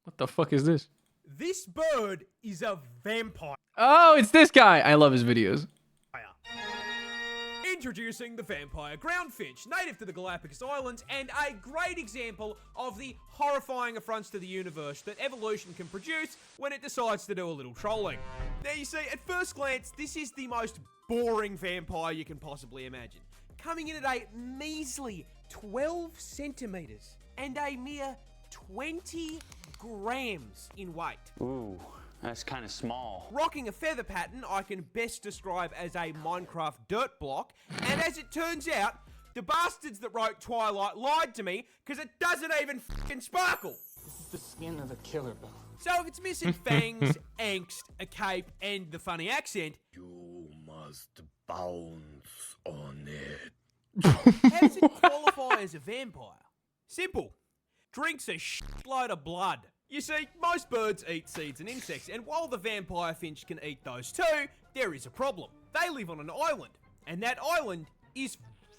What the fuck is this? This bird is a vampire. Oh, it's this guy. I love his videos. Introducing the vampire groundfinch, native to the Galapagos Islands, and a great example of the horrifying affronts to the universe that evolution can produce when it decides to do a little trolling. Now you see, at first glance, this is the most boring vampire you can possibly imagine. Coming in at a measly 12 centimeters and a mere 20 grams in weight. Ooh, that's kind of small. Rocking a feather pattern I can best describe as a Minecraft dirt block, and as it turns out, the bastards that wrote Twilight lied to me because it doesn't even fucking sparkle. This is the skin of a killer bell. So if it's missing fangs, angst, a cape, and the funny accent, You must bounce on it. how does it qualify as a vampire? Simple. Drinks a shitload of blood. You see, most birds eat seeds and insects, and while the vampire finch can eat those too, there is a problem. They live on an island, and that island is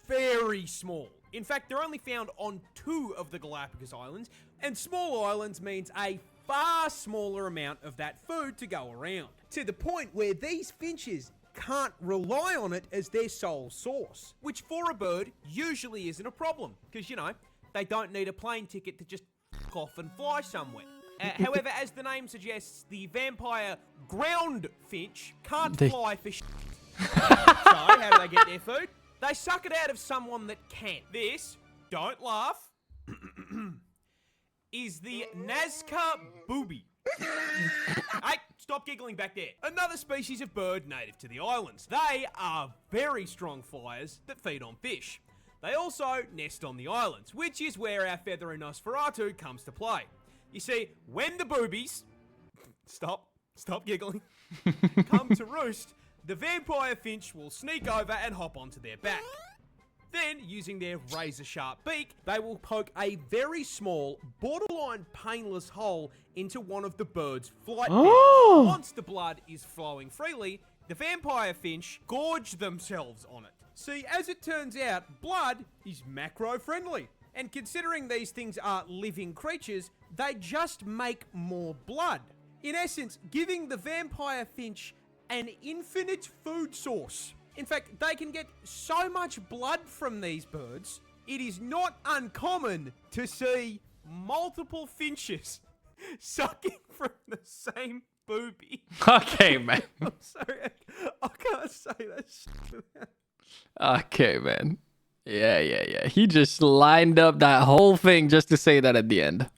very small. In fact, they're only found on 2 of the Galapagos Islands, and small islands means a far smaller amount of that food to go around. To the point where these finches can't rely on it as their sole source, which for a bird usually isn't a problem, because, you know, they don't need a plane ticket to just f*** off and fly somewhere. However, as the name suggests, the vampire ground finch can't fly for shit. So, how do they get their food? They suck it out of someone that can. This, don't laugh, is the Nazca booby. Hey, stop giggling back there. Another species of bird native to the islands. They are very strong flyers that feed on fish. They also nest on the islands, which is where our feathery Nosferatu comes to play. You see, when the boobies, stop giggling, come to roost, the vampire finch will sneak over and hop onto their back. Then, using their razor-sharp beak, they will poke a very small, borderline painless hole into one of the bird's flight feathers. Once the blood is flowing freely, the vampire finch gorge themselves on it. See, as it turns out, blood is macro-friendly. And considering these things are living creatures, they just make more blood. In essence, giving the vampire finch an infinite food source. In fact, they can get so much blood from these birds, it is not uncommon to see multiple finches sucking from the same booby. Okay, man. I'm sorry, I can't say that shit. Okay, man. Yeah. He just lined up that whole thing just to say that at the end.